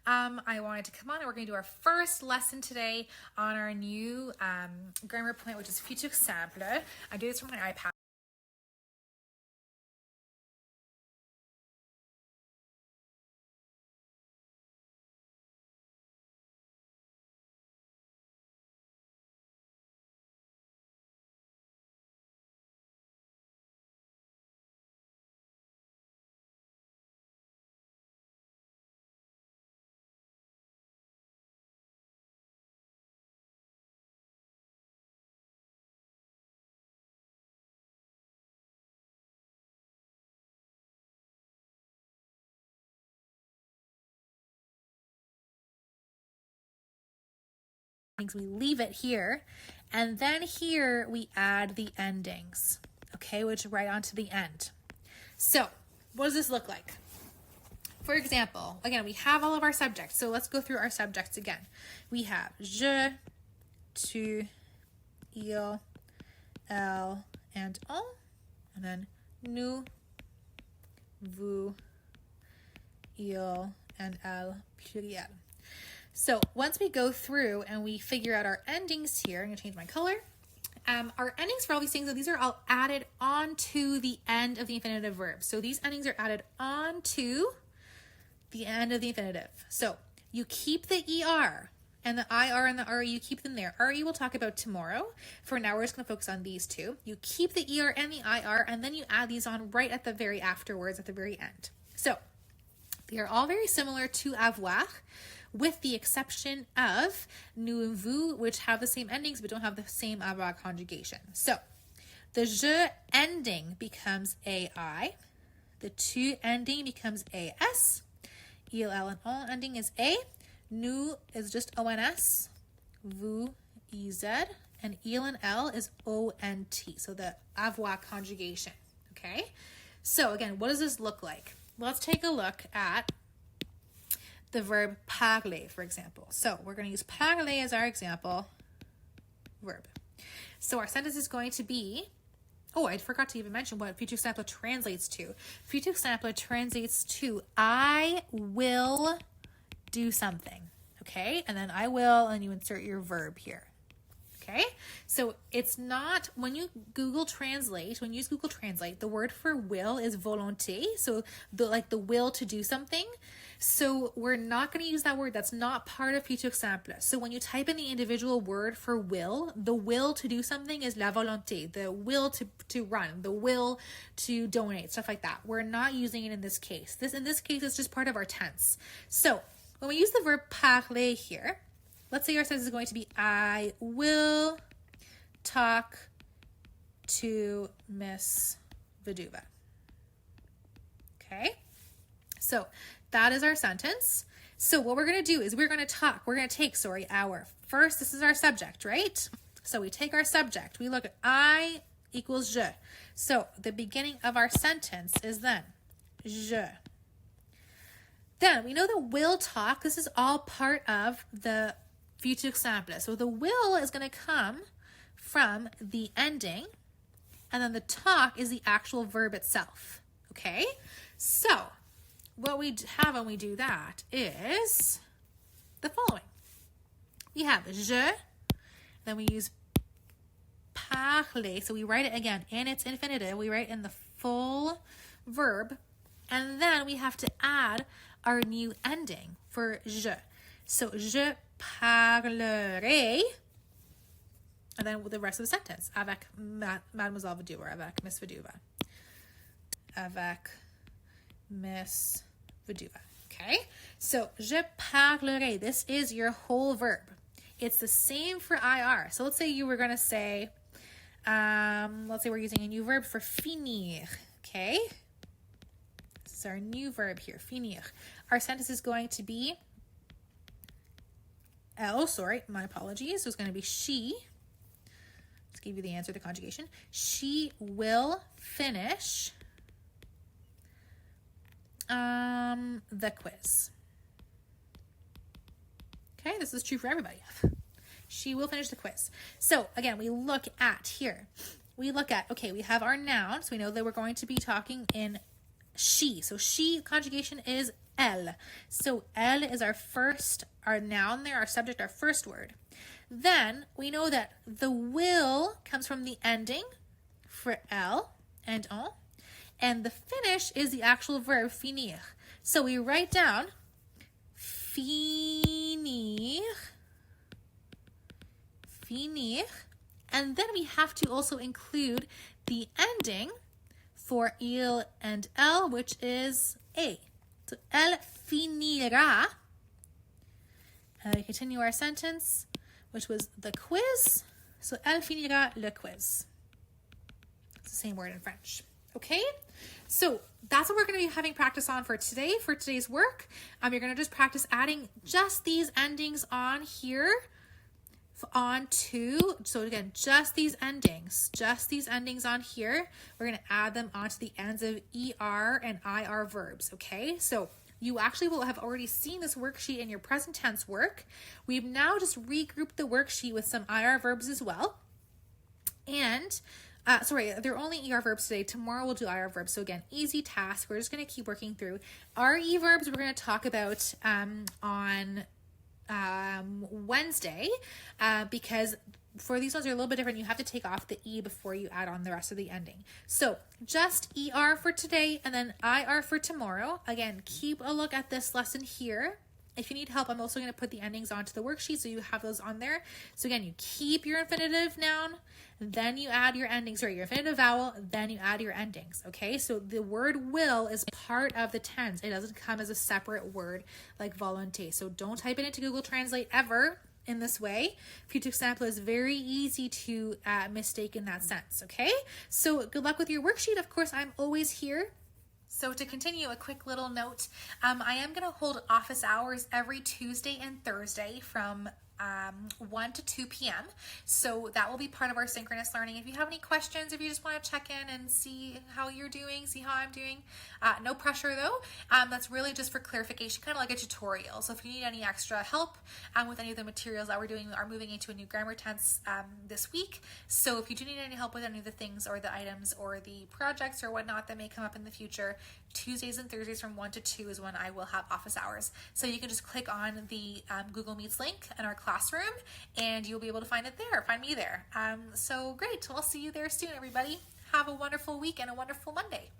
I wanted to come on and we're going to do our first lesson today on our new grammar point, which is Futur Simple. I do this from my iPad. We leave it here, and then here we add the endings, okay, which right onto the end. So what does this look like? For example, again, we have all of our subjects, so let's go through our subjects again. We have je, tu, il, elle, and on, and then nous, vous, il, and elle, pluriel. So once we go through and we figure out our endings here, I'm going to change my color. Our endings for all these things, these are all added onto the end of the infinitive verb. So these endings are added onto the end of the infinitive. So you keep the ER and the IR and the RE, you keep them there. RE we'll talk about tomorrow. For now, we're just going to focus on these two. You keep the ER and the IR, and then you add these on right at the very afterwards, at the very end. So they are all very similar to avoir, with the exception of nous and vous, which have the same endings but don't have the same avoir conjugation. So the je ending becomes AI, the tu ending becomes AS, il, elle, and on ending is A, nous is just ONS, vous, EZ, and il and elle is ONT, so the avoir conjugation, okay? So again, what does this look like? Let's take a look at the verb parler, for example. So we're going to use parler as our example verb. So our sentence is going to be, oh, I forgot to even mention what futur simple translates to. Futur simple translates to I will do something, okay? And then I will, and you insert your verb here. Okay, so it's not, when you Google Translate, when you use Google Translate, the word for will is volonté, so the will to do something. So we're not going to use that word. That's not part of futur simple. So when you type in the individual word for will, the will to do something is la volonté, the will to run, the will to donate, stuff like that. We're not using it in this case. In this case, it's just part of our tense. So when we use the verb parler here, let's say our sentence is going to be, I will talk to Miss Viduva. Okay, so that is our sentence. So what we're going to do is we're going to take our first, this is our subject, right? So we take our subject, we look at I equals je. So the beginning of our sentence is then je. Then we know the will talk, this is all part of the futur simple. So the will is going to come from the ending, and then the talk is the actual verb itself. Okay? So what we have when we do that is the following. We have je, then we use parler, so we write it again in its infinitive, we write in the full verb, and then we have to add our new ending for je. So je parlerai, and then the rest of the sentence, avec Mademoiselle Viduva, avec Miss Viduva, avec Miss Viduva. Okay, so je parlerai, this is your whole verb. It's the same for IR. So let's say you were going to say, let's say we're using a new verb for finir. Okay, this is our new verb here, finir. Our sentence is going to be, my apologies. So it's going to be she. Let's give you the answer, the conjugation. She will finish the quiz. Okay, this is true for everybody. She will finish the quiz. So again, we look at here. We look at, okay, we have our noun. So we know that we're going to be talking in she. So she conjugation is elle. So elle is our noun there, our subject, our first word. Then we know that the will comes from the ending for elle and on, and the finish is the actual verb finir. So we write down finir, and then we have to also include the ending for il and elle, which is a. So elle finira. And we continue our sentence, which was the quiz. So elle finira le quiz. It's the same word in French. Okay? So that's what we're going to be having practice on for today, for today's work. You're going to just practice adding just these endings on here so again, just these endings on here. We're going to add them onto the ends of ER and IR verbs. Okay? So you actually will have already seen this worksheet in your present tense work. We've now just regrouped the worksheet with some IR verbs as well. And they're only ER verbs today. Tomorrow we'll do IR verbs. So again, easy task. We're just going to keep working through. RE verbs we're going to talk about on Wednesday, because for these ones are a little bit different. You have to take off the E before you add on the rest of the ending. So just ER for today and then IR for tomorrow. Again, keep a look at this lesson here. If you need help, I'm also going to put the endings onto the worksheet so you have those on there. So again, you keep your infinitive noun, then you add your endings, or your infinitive vowel, then you add your endings. Okay, so the word will is part of the tense. It doesn't come as a separate word like volonté. So don't type it into Google Translate ever in this way. Futur Simple is very easy to mistake in that sense. Okay, so good luck with your worksheet. Of course, I'm always here. So to continue, a quick little note, I am going to hold office hours every Tuesday and Thursday from 1 to 2 p.m. So that will be part of our synchronous learning. If you have any questions, if you just want to check in and see how you're doing, see how I'm doing, no pressure though. That's really just for clarification, kind of like a tutorial. So if you need any extra help with any of the materials that we're doing, we are moving into a new grammar tense this week. So if you do need any help with any of the things or the items or the projects or whatnot that may come up in the future, Tuesdays and Thursdays from 1 to 2 is when I will have office hours. So you can just click on the Google Meets link in our classroom and you'll be able to find it there, find me there. So great. We'll see you there soon, everybody. Have a wonderful week and a wonderful Monday.